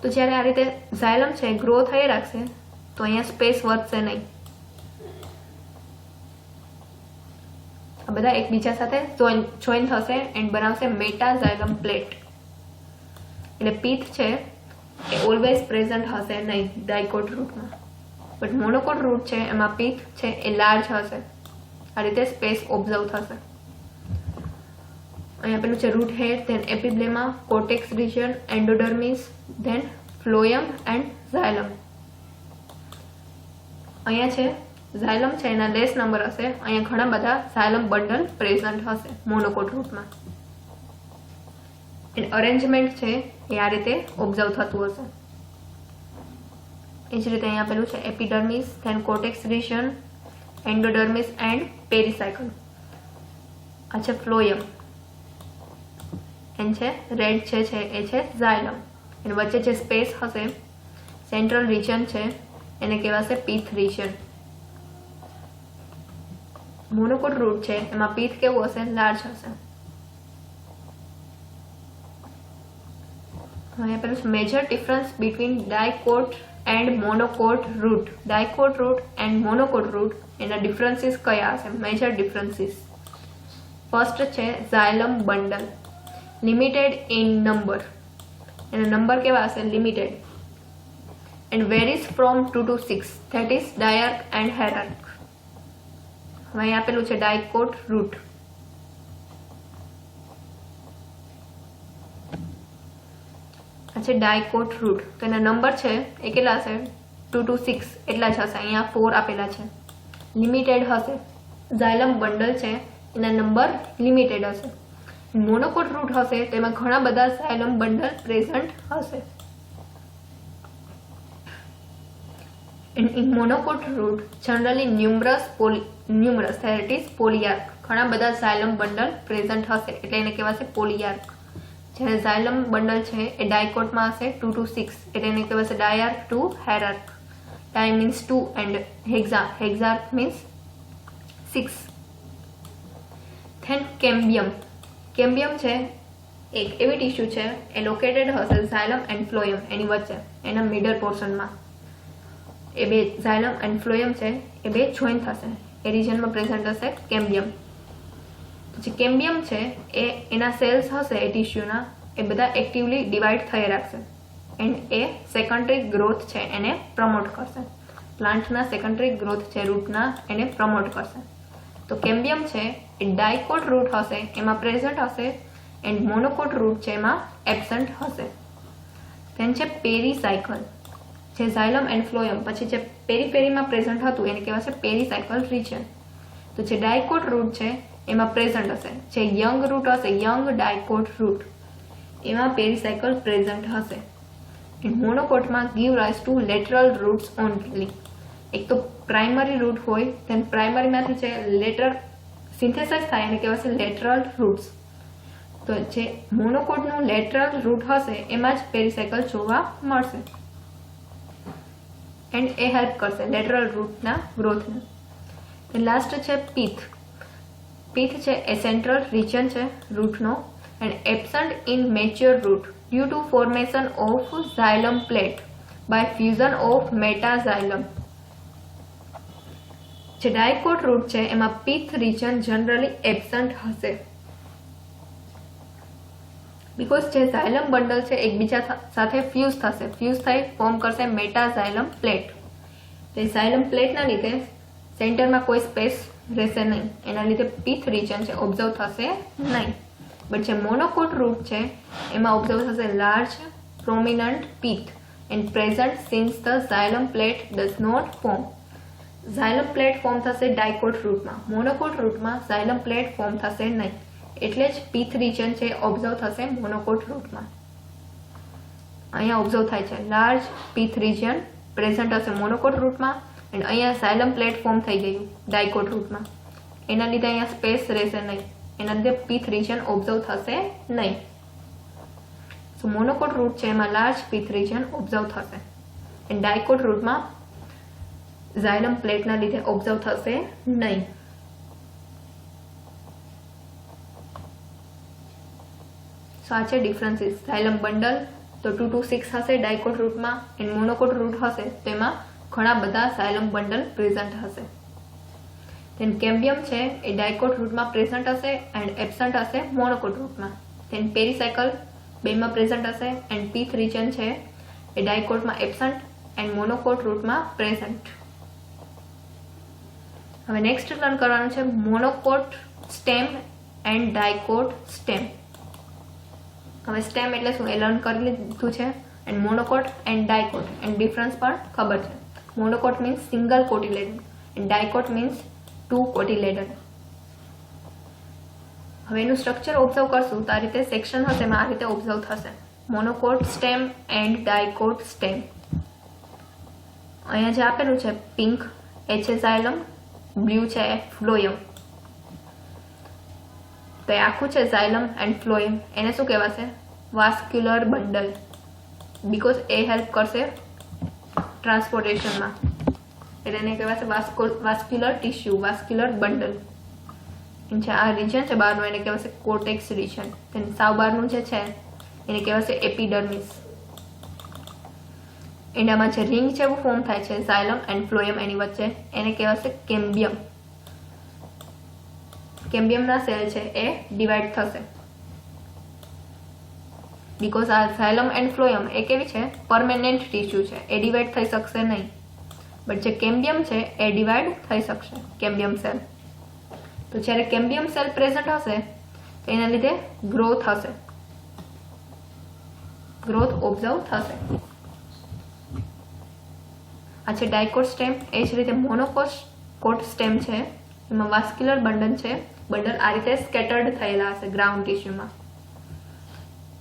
તો જ્યારે આ રીતે ઝાયલમ છે ગ્રો થઈ રાખશે તો અહીંયા સ્પેસ વધશે નહીં. આ બધા એકબીજા સાથે જોઈન થશે એન્ડ બનાવશે મેટાઝાયલમ પ્લેટ. એટલે પીથ છે એ ઓલવેઝ પ્રેઝન્ટ હશે નહીં ડાયકોટ રૂટમાં, બટ મોનોકોટ રૂટ છે એમાં પીથ છે એ લાર્જ હશે. આ રીતે સ્પેસ ઓબ્ઝર્વ થશે. અહીંયા પેલું છે root hair, then epiblema, cortex region, endodermis, then phloem and xylem. અહીંયા છે ઝાયલમ છે એના લેસ નંબર હશે, અહીંયા ઘણા બધા ઝાયલમ બંડલ પ્રેઝન્ટ હશે મોનોકોટ રૂટમાં. એન્ડ અરેન્જમેન્ટ છે એ આ રીતે ઓબ્ઝર્વ થતું હશે. એ જ રીતે અહીંયા આપેલું છે epidermis, then cortex region, endodermis and pericycle. આ છે ફ્લોએમ એન્ડ છે રેડ છે એ છે ઝાયલમ. એની વચ્ચે જે સ્પેસ હશે સેન્ટ્રલ રિજન છે એને કહેવાશે પીથ રિજન. મોનોકોટ રૂટ છે એમાં પીથ કેવું હશે લાર્જ હશે. અહીંયા પેલું છે major difference between dicot and monocot root. Dicot root and monocot root એના ડિફરન્સીસ કયા હશે? Major differences. ફર્સ્ટ છે xylem bundle, limited in number. એના નંબર કેવા હશે? Limited. And varies from 2 to 6, that is diarch and હેરાર્ક. હવે અહીં આપેલું છે ડાયકોટ રૂટ. આ છે ડાયકોટ રૂટ. તો એના નંબર છે એ કેટલા હશે? 2 to 6 એટલા જ હશે. અહીંયા 4 આપેલા છે. લિમિટેડ હશે. ઝાયલમ બંડલ છે એના નંબર લિમિટેડ હશે. મોનોકોટ રૂટ હશે તો એમાં ઘણા બધા ઝાયલમ બંડલ પ્રેઝન્ટ હશે. in monocot root generally numerous that is polyarch ઘણા બધા ઝાયલમ બંડલ પ્રેઝન્ટ હશે એટલે એને કહેવાશે પોલીયાર્ક. જ્યારે ઝાયલમ બંડલ છે એ ડાયકોટમાં હશે 2 to 6 એટલે એને કહેવાશે ડાયાર્ક ટુ હાયરાર્ક. Di means 2 and hexarch means 6. Then cambium છે એક એવી ટીશ્યુ છે એ લોકેટેડ હશે ઝાયલમ એન્ડ ફ્લોયમ એની વચ્ચે એના મિડલ પોર્શનમાં. એ બે ઝાયલમ એન્ડ ફ્લોયમ છે એ બે જોઈન થશે એ રિજનમાં પ્રેઝન્ટ હશે કેમ્બિયમ. જે કેમ્બિયમ છે એ એના સેલ્સ હશે એ ટિશ્યુના એ બધા એક્ટિવલી ડિવાઈડ થઈ રાખશે એન્ડ એ સેકન્ડરી ગ્રોથ છે એને પ્રમોટ કરશે. પ્લાન્ટના સેકન્ડરી ગ્રોથ છે રૂટના એને પ્રમોટ કરશે. તો કેમ્બિયમ છે એ ડાયકોટ રૂટ હશે એમાં પ્રેઝન્ટ હશે એન્ડ મોનોકોટ રૂટ છે એમાં એબસન્ટ હશે. ધેન છે પેરીસાયકલ. જે ઝાયલમ એન્ડ ફ્લોયમ પછી જે પેરીમાં પ્રેઝન્ટ હતું એને કહેવાશે પેરીસાયકલ રિજન. તો જે ડાયકોટ રૂટ છે એમાં પ્રેઝન્ટ હશે. જે યંગ રૂટ હશે યંગ ડાયકોટ રૂટ એમાં પેરીસાયકલ પ્રેઝન્ટ હશે. એન્ડ મોનોકોટમાં give rise to lateral roots only. એક તો પ્રાઇમરી રૂટ હોય ધેન પ્રાઇમરીમાંથી જે લેટર સિન્થેસાઇઝ થાય એને કહેવાશે લેટરલ રૂટ્સ. તો જે મોનોકોટનું લેટરલ રૂટ હશે એમાં જ પેરીસાયકલ જોવા મળશે એન્ડ એ હેલ્પ કરશે લેટરલ રૂટના ગ્રોથને. લાસ્ટ છે પીથ. પીથ છે એ સેન્ટ્રલ રિજન છે રૂટનો and absent in mature root due to formation of xylem plate by fusion of metaxylem. જે ડાયકોટ રૂટ છે એમાં પીથ રિજન જનરલી એબસન્ટ હશે બીકોઝ જે ઝાયલમ બંડલ છે એકબીજા સાથે ફ્યુઝ થશે. ફ્યુઝ થઈ ફોર્મ કરશે મેટાઝાયલમ પ્લેટ. તો ઝાયલમ પ્લેટના લીધે સેન્ટરમાં કોઈ સ્પેસ રહેશે નહીં એના લીધે પીથ રિજન છે ઓબ્ઝર્વ થશે નહીં. બટ જે મોનોકોટ રૂટ છે એમાં ઓબ્ઝર્વ થશે large prominent pith and present since the xylem plate does not form. Xylem plate form થશે ડાયકોટ રૂટમાં. મોનોકોટ રૂટમાં ઝાયલમ પ્લેટ ફોર્મ થશે નહીં એટલે જ પીથ રિજન છે ઓબ્ઝર્વ થશે મોનોકોટ રૂટમાં. અહીંયા ઓબ્ઝર્વ થાય છે લાર્જ પીથ રિજન પ્રેઝન્ટ હશે મોનોકોટ રૂટમાં એન્ડ અહીંયા ઝાયલમ પ્લેટ ફોર્મ થઈ ગયું ડાયકોટ રૂટમાં. એના લીધે અહીંયા સ્પેસ રહેશે નહીં એના લીધે પીથ રિજન ઓબ્ઝર્વ થશે નહીં. સો મોનોકોટ રૂટ છે એમાં લાર્જ પીથ રિજન ઓબ્ઝર્વ થશે એન્ડ ડાયકોટ રૂટમાં ઝાયલમ પ્લેટના લીધે ઓબ્ઝર્વ થશે નહીં. સો આ છે ડિફરન્સીસ. ઝાયલમ બંડલ તો 2 to 6 હશે ડાયકોટ રૂટમાં એન્ડ મોનોકોટ રૂટ હશે તો એમાં ઘણા બધા ઝાયલમ બંડલ પ્રેઝન્ટ હશે. ધેન કેમ્બિયમ છે એ ડાયકોટ રૂટમાં પ્રેઝન્ટ હશે એન્ડ એબસન્ટ હશે મોનોકોટ રૂટમાં. ધેન પેરીસાયકલ બેમાં પ્રેઝન્ટ હશે એન્ડ પીથ રિજન છે એ ડાયકોટમાં એબસન્ટ એન્ડ મોનોકોટ રૂટમાં પ્રેઝન્ટ. હવે નેક્સ્ટ લર્ન કરવાનું છે મોનોકોટ સ્ટેમ એન્ડ ડાયકોટ સ્ટેમ. હવે સ્ટેમ એટલે શું એ લર્ન કરી લીધું છે એન્ડ મોનોકોટ એન્ડ ડાયકોટ એન્ડ ડિફરન્સ પણ ખબર છે. મોનોકોટ મીન્સ સિંગલ કોટિલેડર એન્ડ ડાયકોટ મીન્સ 2 કોટિલેડર. હવે એનું સ્ટ્રક્ચર ઓબ્ઝર્વ કરશું તો આ રીતે સેક્શન હશે એમાં આ રીતે ઓબ્ઝર્વ થશે મોનોકોટ સ્ટેમ એન્ડ ડાયકોટ સ્ટેમ. અહીંયા જે આપેલું છે પિંક એ છે ઝાયલમ, બ્લુ છે ફ્લોયમ. તો એ આખું છે ઝાયલમ એન્ડ ફ્લોયમ. એને શું કહેવાશે? Vascular bundle because A help કરશે ટ્રાન્સપોર્ટેશનમાં એટલે એને કહેવાશે વાસ્ક્યુલર ટિશ્યુ વાસ્ક્યુલર બંડલ. જે આ રિજન છે બહારનું એને કહેવાશે કોર્ટેક્સ રિજન. તેને સાવ બહારનું જે છે એને કહેવાશે એપિડર્મિસ. એનામાં જે રિંગ છે એવું ફોર્મ થાય છે ઝાયલમ એન્ડ ફ્લોયમ એની વચ્ચે એને કહેવાશે કેમ્બિયમ. કેમ્બિયમના સેલ છે એ ડિવાઈડ થશે બીકોઝ આ ઝાયલમ એન્ડ ફ્લોયમ એ કેવી છે પરમેનન્ટ ટિશ્યુ છે એ ડિવાઈડ થઈ શકશે નહીં. બટ જે કેમ્બિયમ છે એ ડિવાઈડ થઈ શકશે કેમ્બિયમ સેલ. તો જ્યારે કેમ્બિયમ સેલ પ્રેઝન્ટ હશે તો એના લીધે ગ્રોથ હશે, ગ્રોથ ઓબ્ઝર્વ થશે. આ છે ડાયકોટ સ્ટેમ. એ જ રીતે મોનોકોટ સ્ટેમ છે, એમાં વાસ્ક્યુલર બંડલ છે. બંડલ આ રીતે સ્કેટર્ડ થયેલા હશે ગ્રાઉન્ડ ટિશ્યુમાં.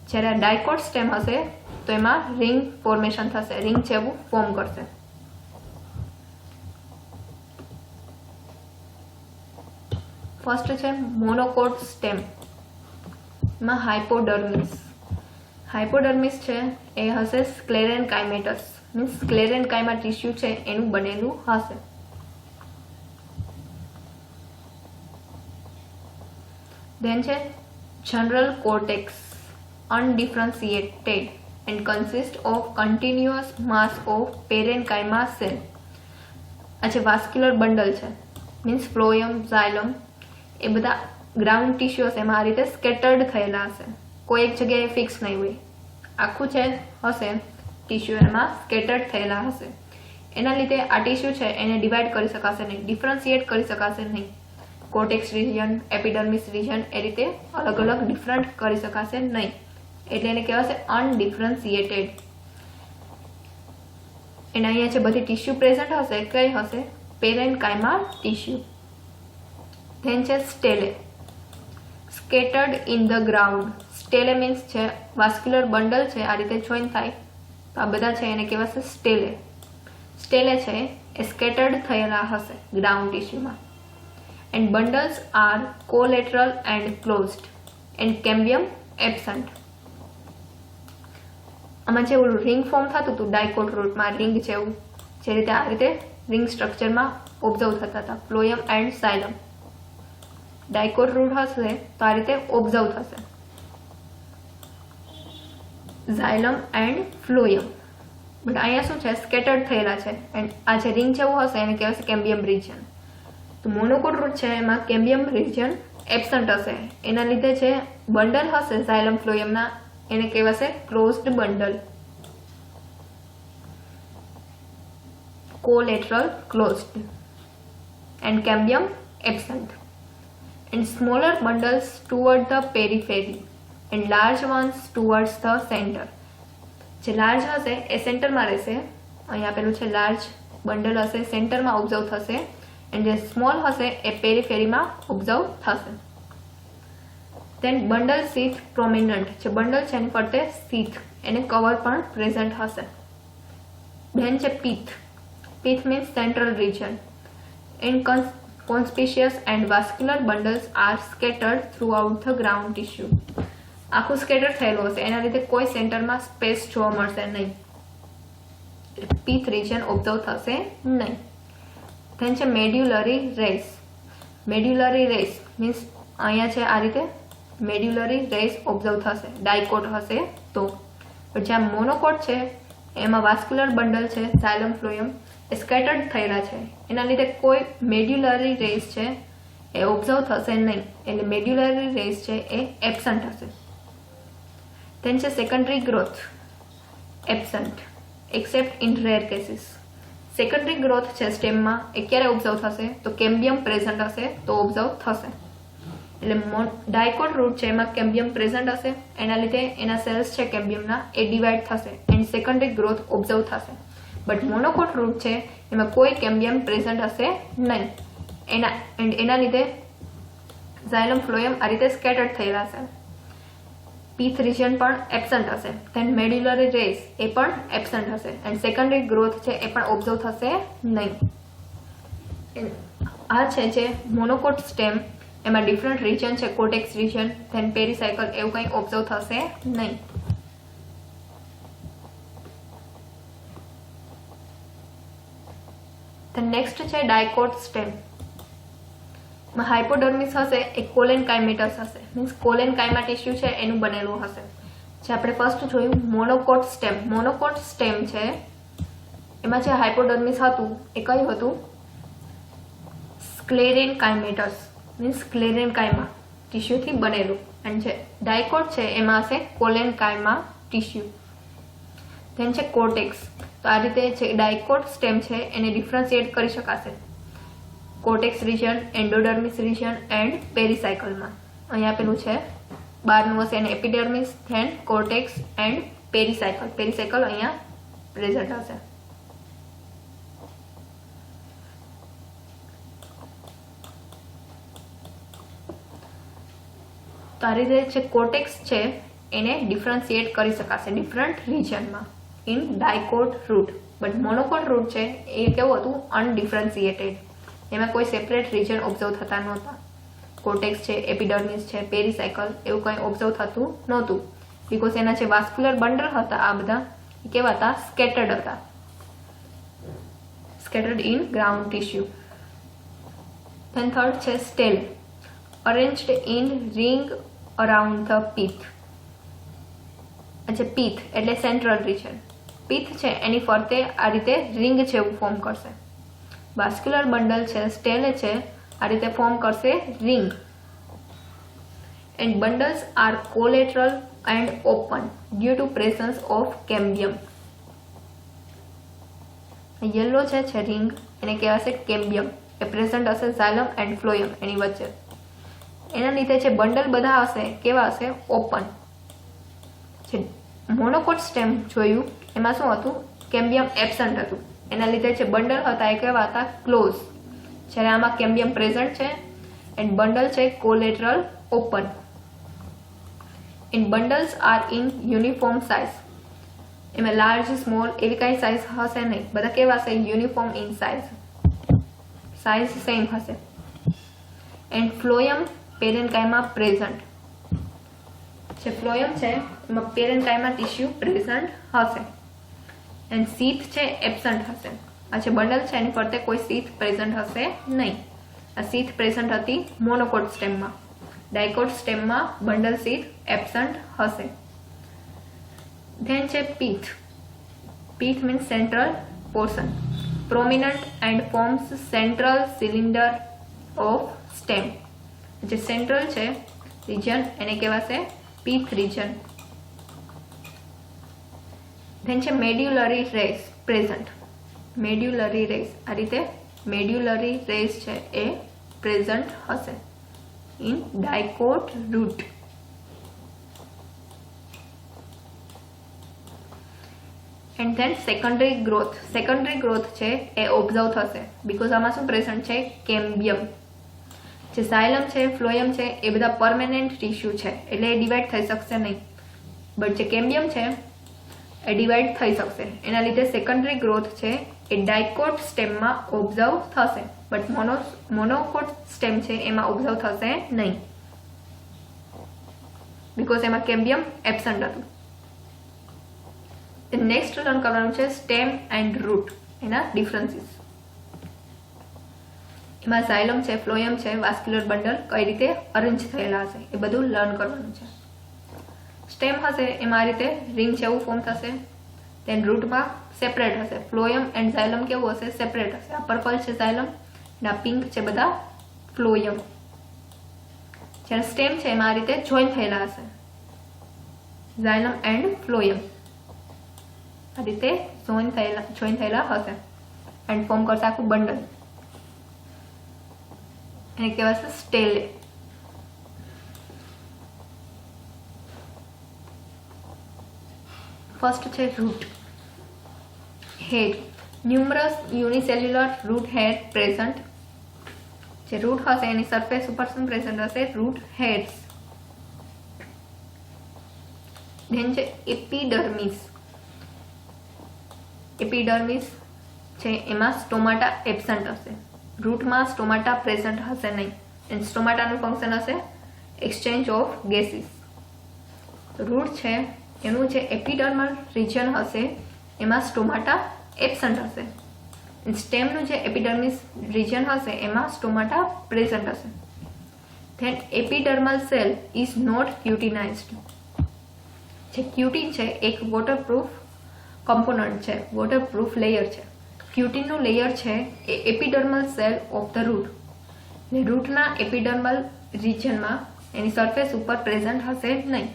જ્યારે ડાયકોટ સ્ટેમ હશે તો એમાં રિંગ ફોર્મેશન થશે, રિંગ જેવું ફોર્મ કરશે. ફર્સ્ટ છે મોનોકોટ સ્ટેમ. એમાં હાઇપોડર્મિસ છે એ હશે સ્ક્લેરેનકાઇમેટસ, મીન્સ સ્ક્લેરેનકાઇમા ટિશ્યુ છે એનું બનેલું હશે. ધેન છે general cortex, undifferentiated and consist of continuous mass of parenchyma cell. આ છે વાસ્ક્યુલર બંડલ છે, મીન્સ ફ્લોયમ, ઝાયલમ એ બધા ગ્રાઉન્ડ ટિશ્યુ હશે, એમાં આ રીતે સ્કેટર્ડ થયેલા હશે, કોઈ એક જગ્યાએ ફિક્સ નહીં હોય. આખું છે હશે ટિશ્યુ એમાં સ્કેટર્ડ થયેલા હશે. એના લીધે આ ટિશ્યુ છે એને ડિવાઈડ કરી શકાશે નહીં, ડિફરન્શિએટ કરી શકાશે નહીં. કોર્ટેક્સ રિજન, એપિડર્મિસ રિજન એ રીતે અલગ અલગ ડિફરન્ટ કરી શકાશે નહીં, એટલે એને કહેવાશે અનડિફરન્શિએટેડ. એના અહીંયા છે બધી ટિશ્યુ પ્રેઝન્ટ હશે, કઈ હશે? પેરેન્કાઇમા ટિશ્યુ. ધેન છે stele, scattered in the ground. Stele means છે વાસ્ક્યુલર બંડલ છે આ રીતે જોઈન થાય તો આ બધા છે એને કહેવાશે સ્ટેલે. સ્ટેલે છે એ સ્કેટર્ડ થયેલા હશે ગ્રાઉન્ડ ટિશ્યુમાં. And bundles are collateral and closed and cambium absent. આમાં જે ઓલું રિંગ ફોર્મ થતું હતું ડાયકોટ રૂટમાં, રિંગ જેવું જે રીતે આ રીતે રિંગ સ્ટ્રક્ચરમાં ઓબ્ઝર્વ થતા હતા, ફ્લોયમ એન્ડ સાયલમ. ડાયકોટ રૂટ હશે તો આ રીતે ઓબ્ઝર્વ થશે, ઝાયલમ એન્ડ ફ્લોયમ. બટ અહીંયા શું છે સ્કેટર્ડ થયેલા છે. એન્ડ આ જે રિંગ જેવું હશે એને કહેવાશે કેમ્બિયમ રિજન. તો મોનોકોટ રૂટ છે એમાં કેમ્બિયમ રિજન એબસન્ટ હશે, એના લીધે જે બંડલ હશે ઝાયલમ ફ્લોયમના એને કહેવાશે closed bundle, collateral closed and cambium absent. And smaller bundles toward the periphery and large ones towards the centre. જે લાર્જ હશે એ સેન્ટરમાં રહેશે, અહીં આપેલું છે લાર્જ બંડલ હશે સેન્ટરમાં ઓબ્ઝર્વ થશે, એન્ડ જે સ્મોલ હશે એ પેરીફેરીમાં ઓબ્ઝર્વ થશે. ધેન બંડલ સીથ પ્રોમિનન્ટ, જે બંડલ છે એની ફરતે સીથ એને કવર પણ પ્રેઝન્ટ હશે. ધેન છે pith. Pith means central region. In conspicuous and vascular bundles are scattered throughout the ground tissue. આખું સ્કેટર થયેલું હશે, એના લીધે કોઈ સેન્ટરમાં સ્પેસ જોવા મળશે નહીં, પીથ રિજન ઓબ્ઝર્વ થશે નહીં. ધેન છે મેડ્યુલરી રેસ. મેડ્યુલરી રેસ મીન્સ અહીંયા છે આ રીતે મેડ્યુલરી રેસ ઓબ્ઝર્વ થશે ડાયકોટ હશે તો. પણ જ્યાં મોનોકોટ છે એમાં વાસ્ક્યુલર બંડલ છે ઝાયલમ ફ્લોયમ એ સ્કેટર્ડ થયેલા છે, એના લીધે કોઈ મેડ્યુલરી રેસ છે એ ઓબ્ઝર્વ થશે નહીં, એટલે મેડ્યુલરી રેસ છે એ એબસન્ટ હશે. ધેન છે secondary growth absent accept in rare cases. Secondary growth છે સ્ટેમમાં એ ક્યારે ઓબ્ઝર્વ થશે? તો કેમ્બિયમ પ્રેઝન્ટ હશે તો ઓબ્ઝર્વ થશે. એટલે ડાયકોટ રૂટ છે એમાં કેમ્બિયમ પ્રેઝન્ટ હશે, એના લીધે એના સેલ્સ છે કેમ્બિયમના એ ડિવાઈડ થશે એન્ડ સેકન્ડરી ગ્રોથ ઓબ્ઝર્વ થશે. બટ મોનોકોટ રૂટ છે એમાં કોઈ કેમ્બિયમ પ્રેઝન્ટ હશે નહીં, એના લીધે ઝાયલમ ફ્લોયમ આ રીતે સ્કેટર્ડ થયેલા હશે. પીથ રિજન પણ એબસન્ટ હશે. ધેન મેડ્યુલરી રેસ એ પણ એબસન્ટ હશે એન્ડ સેકન્ડરી ગ્રોથ છે એ પણ ઓબ્ઝર્વ થશે નહીં. આ છે જે મોનોકોટ સ્ટેમ, એમાં ડિફરન્ટ રિજન છે, કોર્ટેક્સ રિજન, ધેન પેરીસાયકલ એવું કંઈ ઓબ્ઝર્વ થશે નહીં. નેક્સ્ટ છે ડાયકોટ સ્ટેમ. હાઇપોડર્મિસ હશે એ કોલેનકાઇમેટસ હશે, મીન્સ કોલેનકાઇમા ટિશ્યુ છે એનું બનેલું હશે. જે આપણે ફર્સ્ટ જોયું મોનોકોટ સ્ટેમ. મોનોકોટ સ્ટેમ છે એમાં જે હાઇપોડર્મિસ હતું એ કયું હતું? સ્ક્લેરેનકાઇમેટસ મીન્સ સ્ક્લેરેનકાઇમા ટિશ્યુથી બનેલું. એન્ડ જે ડાયકોટ છે એમાં હશે કોલેનકાઇમા ટિશ્યુ. ધેન છે કોર્ટેક્સ. તો આ રીતે જે ડાયકોટ સ્ટેમ છે એને ડિફરન્શિએટ કરી શકાશે. Cortex region, endodermis region and પેરીસાયકલમાં. અહીંયા આપેલું છે બહારનું હશે એને epidermis, then cortex and pericycle. Pericycle અહીંયા પ્રેઝન્ટ હશે. તો આ રીતે જે કોર્ટેક્સ છે એને ડિફરન્શિએટ કરી શકાશે ડિફરન્ટ રિજનમાં in dicot root. But monocot root છે એ કેવું હતું? અનડિફરન્શિએટેડ. એમાં કોઈ સેપરેટ રિજન ઓબ્ઝર્વ થતા નહોતા. કોર્ટેક્સ છે, એપિડર્મિસ છે, પેરીસાયકલ એવું કંઈ ઓબ્ઝર્વ થતું નહોતું. બીકોઝ એના જે વાસ્ક્યુલર બંડલ હતા આ બધા એ કેવા હતા? સ્કેટર્ડ હતા. Scattered in ground tissue. Then third છે stele, arranged in ring around the pith. જે પીથ એટલે સેન્ટ્રલ રિજન. પીથ છે એની ફરતે આ રીતે રિંગ જેવું ફોર્મ કરશે. વાસ્ક્યુલર બંડલ છે, સ્ટેલ છે, આ રીતે ફોર્મ કરશે ring. And bundles are collateral and open due to presence of cambium. Yellow છે રિંગ એને કહેવાશે કેમ્બિયમ. એ પ્રેઝન્ટ હશે ઝાયલમ એન્ડ ફ્લોયમ એની વચ્ચે. એના લીધે જે બંડલ બધા હશે કેવા હશે? ઓપન. જે મોનોકોટ સ્ટેમ જોયું એમાં શું હતું? કેમ્બિયમ એબસન્ટ હતું. એના લીધે જે બંડલ હતા એ કેવા હતા? ક્લોઝ. જ્યારે આમાં કેમ્બિયમ પ્રેઝન્ટ છે એન્ડ બંડલ છે collateral open. In bundles are in uniform size. એમાં લાર્જ, સ્મોલ એવી કાંઈ સાઇઝ હશે નહીં. બધા કેવા હશે? Uniform in size. Size same હશે. And phloem parenchyma present. જે ફ્લોયમ છે એમાં પેરેન્કાઇમા ટિશ્યુ પ્રેઝન્ટ હશે. એન્ડ સીથ છે એબસન્ટ હશે. આ જે બંડલ છે એની ફરતે કોઈ સીથ પ્રેઝન્ટ હશે નહીં. આ સીથ પ્રેઝન્ટ હતી મોનોકોટ સ્ટેમમાં. ડાયકોટ સ્ટેમમાં બંડલ સીથ એબસન્ટ હશે. ધેન છે pith. Pith means central portion. Prominent and forms central cylinder of stem. જે સેન્ટ્રલ છે રિજન એને કહેવાશે પીથ રિજન. ધેન છે medullary rays present. Medullary rays આ રીતે મેડ્યુલરી રેસ છે એ પ્રેઝન્ટ હશે in dicot root. And then secondary growth. Secondary growth છે એ ઓબ્ઝર્વ થશે બીકોઝ આમાં શું પ્રેઝન્ટ છે? કેમ્બિયમ. જે ઝાયલમ છે, ફ્લોયમ છે એ બધા પરમેનન્ટ ટિશ્યુ છે એટલે એ ડિવાઈડ થઈ શકશે નહીં. બટ જે કેમ્બિયમ છે એ ડિવાઈડ થઈ શકશે. એના લીધે સેકન્ડરી ગ્રોથ છે એ ડાયકોટ સ્ટેમમાં ઓબ્ઝર્વ થશે. બટ મોનોકોટ સ્ટેમ છે એમાં ઓબ્ઝર્વ થશે નહીં બીકોઝ એમાં કેમ્બિયમ એબસન્ટ હતું. નેક્સ્ટ લર્ન કરવાનું છે સ્ટેમ એન્ડ રૂટ, એના ડિફરન્સીસ. એમાં ઝાયલમ છે, ફ્લોયમ છે, વાસ્ક્યુલર બંડલ કઈ રીતે અરેન્જ થયેલા હશે એ બધું લર્ન કરવાનું છે. સ્ટેમ હશે એમાં આ રીતે રિંગ જેવું ફોર્મ થશે. દેન રૂટમાં સેપરેટ હશે. ફ્લોયમ એન્ડ ઝાયલમ કેવું હશે? સેપરેટ હશે. આ પર્પલ છે ઝાયલમ અને આ પિંક છે બધા ફ્લોયમ. જ્યારે સ્ટેમ છે એમાં આ રીતે જોઈન થયેલા હશે ઝાયલમ એન્ડ ફ્લોયમ. આ રીતે જોઈન થયેલા હશે એન્ડ ફોર્મ કરશે આખું બંડલ. એને કહેવાશે સ્ટેલે. ફર્સ્ટ છે root. Hair. Numerous unicellular root hair present. જે રૂટ હશે એની સરફેસ ઉપર શું પ્રેઝન્ટ હશે? Root hairs. ધેન છે એપિડર્મિસ. એપિડર્મિસ છે એમાં સ્ટોમાટા એબસન્ટ હશે. રૂટમાં સ્ટોમાટા પ્રેઝન્ટ હશે નહીં. એન્ડ સ્ટોમાટાનું ફંક્શન હશે એક્સચેન્જ ઓફ ગેસીસ. રૂટ છે એનું જે એપિડર્મલ રિજન હશે એમાં સ્ટોમાટા એબસન્ટ હશે. સ્ટેમનું જે એપિડર્મિસ રિજન હશે એમાં સ્ટોમાટા પ્રેઝન્ટ હશે. Then epidermal cell is not cutinized. જે ક્યુટિન છે એક વોટરપ્રૂફ કમ્પોનન્ટ છે, વોટરપ્રૂફ લેયર છે. ક્યુટિનનું લેયર છે એ epidermal cell of the root. રૂટના એપિડર્મલ રિજનમાં એની સરફેસ ઉપર પ્રેઝન્ટ હશે નહીં.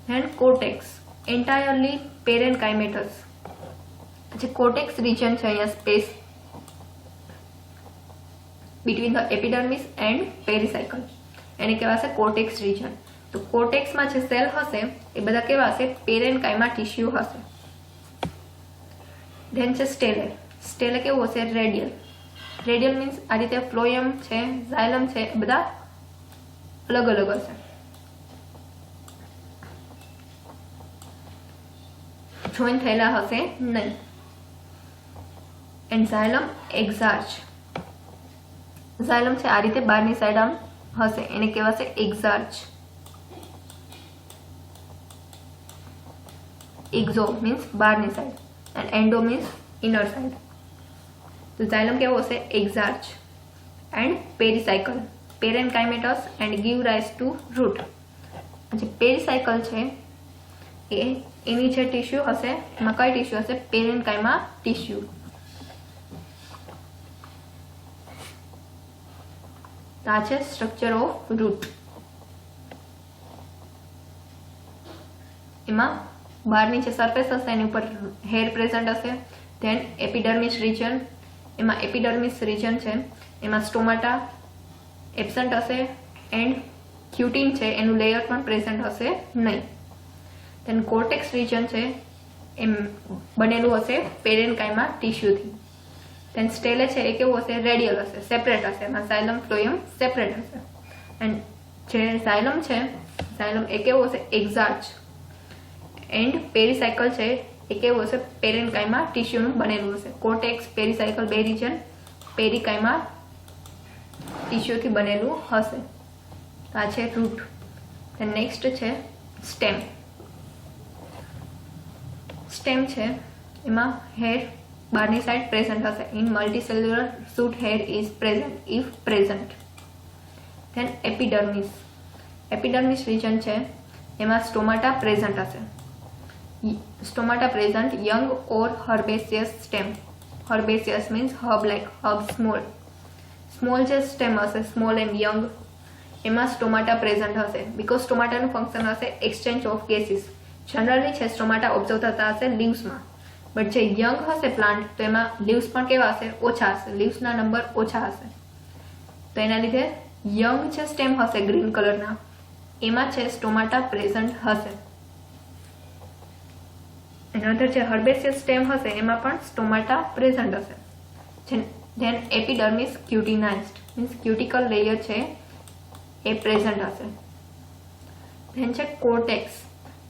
Then cortex entirely parenchymatous. જે કોર્ટેક્સ રિજન છે અહીંયા space between the epidermis and pericycle એને કહેવાશે કોર્ટેક્સ રિજન. તો કોર્ટેક્સમાં જે સેલ હશે એ બધા કેવા હશે? પેરેન્કાઇમા ટિશ્યુ હશે. ધેન છે સ્ટેલે. સ્ટેલે કેવું હશે? રેડિયલ. રેડિયલ મીન્સ આ રીતે ફ્લોયમ છે, ઝાયલમ છે, એ બધા અલગ અલગ હશે. જોઈન થયેલા હશે નહીં. એન્ડ ઝાયલમ એક્ઝાર્ચ. ઝાયલમ છે આ રીતે બહારની સાઈડ આમ હશે એને કહેવાશે એક્ઝાર્ચ. એક્ઝો મીન્સ બહારની side and endo means inner side. તો ઝાયલમ કેવો હશે? Exarch. And pericycle. Parenchymatous and give rise to root. જે પેરીસાયકલ છે એની જે ટિશ્યુ હશે એમાં કઈ ટિશ્યુ હશે? પેરેન્કાઇમા ટિશ્યુ. આ છે સ્ટ્રક્ચર ઓફ રૂટ. એમાં બહારની જે સરફેસ હશે એની ઉપર હેર પ્રેઝન્ટ હશે. Then epidermis region. એમાં એપિડર્મિસ રિજન છે એમાં સ્ટોમાટા એબસન્ટ હશે એન્ડ ક્યુટિન છે એનું લેયર પણ પ્રેઝન્ટ હશે નહીં. ધેન કોર્ટેક્સ રિજન છે એમ બનેલું હશે પેરેન્કાઇમા ટિશ્યુથી. ધેન સ્ટેલે છે એ કેવું હશે? રેડિયલ હશે, સેપરેટ હશે. એમાં ઝાયલમ ફ્લોયમ સેપરેટ હશે. એન્ડ જે ઝાયલમ છે ઝાયલમ એ કેવું હશે? એક્ઝાર્ચ. એન્ડ પેરીસાયકલ છે એ કેવું હશે? પેરેન્કાઇમા ટિશ્યુનું બનેલું હશે. કોર્ટેક્સ, પેરીસાયકલ બે રિજન પેરીકાઇમા ટિશ્યુથી બનેલું હશે. તો આ છે રૂટ. ધેન નેક્સ્ટ છે સ્ટેમ. સ્ટેમ છે એમાં હેર બહારની સાઈડ પ્રેઝન્ટ હશે. In multicellular shoot hair is present if present. Then epidermis. Epidermis region છે એમાં સ્ટોમાટા પ્રેઝન્ટ હશે. Stomata present young or herbaceous stem. Herbaceous means herb like herb small. Small જે stem હશે small and young એમાં stomata present હશે. Because સ્ટોમાટાનું function હશે exchange of gases. Generally છે સ્ટોમાટા ઓબ્ઝર્વ થતા હશે લીવ્સમાં. બટ જે યંગ હશે પ્લાન્ટ તો એમાં લીવ્સ પણ કેવા હશે? ઓછા હશે. લીવ્સના નંબર ઓછા હશે. તો એના લીધે યંગ જે સ્ટેમ હશે ગ્રીન કલરના એમાં છે સ્ટોમાટા પ્રેઝન્ટ હશે. એના અંદર જે હર્બેસિયસ સ્ટેમ હશે એમાં પણ સ્ટોમાટા પ્રેઝન્ટ હશે. Then epidermis cutinized means cuticle layer છે એ પ્રેઝન્ટ હશે. ધેન છે cortex.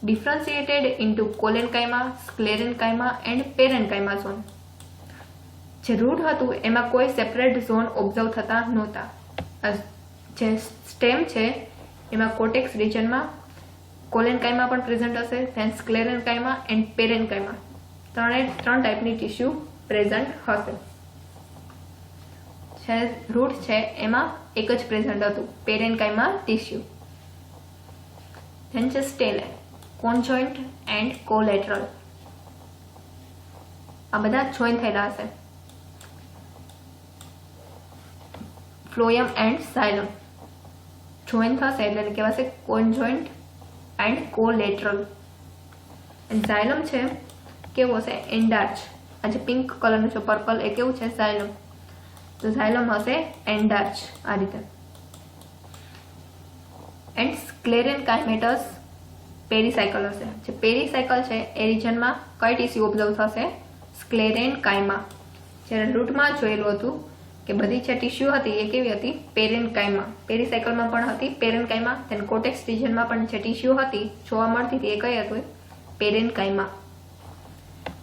differentiated into collenchyma, sclerenchyma and parenchyma zone. જે રૂટ હતું એમાં કોઈ સેપરેટ ઝોન ઓબ્ઝર્વ થતા નહોતા. જે સ્ટેમ છે એમાં કોર્ટેક્સ રિજનમાં કોલેન્કાઇમા પણ પ્રેઝન્ટ હશે. ધેન સ્ક્લેરેન્કાઇમા એન્ડ પેરેન્કાઇમા ત્રણ ટાઈપની ટિશ્યુ પ્રેઝન્ટ હશે. જે રૂટ છે એમાં એક જ પ્રેઝન્ટ હતું પેરેન્કાઇમા ટિશ્યુ. ધેન છે સ્ટેલે. કોન્જોઇન્ટ એન્ડ કોલેટરલ. આ બધા જોઈન થયેલા હશે. ફ્લોયમ એન્ડ ઝાયલમ જોઈન થશે એટલે કહેવાશે કોન્જોઇન્ટ એન્ડ કોલેટરલ. એન્ડ ઝાયલમ છે કેવું હશે? એન્ડાર્ચ. આ જે પિંક કલરનું છે પર્પલ એ કેવું છે? ઝાયલમ. તો ઝાયલમ હશે એન્ડાર્ચ આ રીતે. એન્ડ સ્ક્લેરેન્કાઇમેટસ પેરીસાયકલ હશે. જે પેરીસાયકલ છે એ રિજનમાં કઈ ટિશ્યુ ઓબ્ઝર્વ થશે? સ્ક્લેરેન્કાઇમા. જ્યારે રૂટમાં જોયેલું હતું કે બધી જે ટિશ્યુ હતી એ કેવી હતી? પેરેન્કાઇમા. પેરીસાયકલમાં પણ હતી પેરેન્કાઇમા. ધેન કોર્ટેક્સ રિજનમાં પણ જે ટિશ્યુ હતી જોવા મળતી હતી એ કઈ હતું? પેરેન્કાઇમા.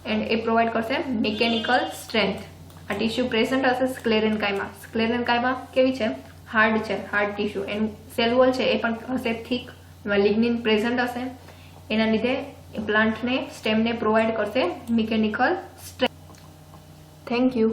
એન્ડ એ પ્રોવાઈડ કરશે મિકેનિકલ સ્ટ્રેન્થ. આ ટિશ્યુ પ્રેઝન્ટ હશે સ્ક્લેરેન્કાઇમા. સ્ક્લેરેન્કાઇમા કેવી છે? હાર્ડ છે, હાર્ડ ટિશ્યુ. એનું સેલ વોલ છે એ પણ હશે થીક. એમાં લિગ્નિન પ્રેઝન્ટ હશે. એના લીધે એ પ્લાન્ટને સ્ટેમને પ્રોવાઈડ કરશે મિકેનિકલ સ્ટ્રેન્થ. Thank you.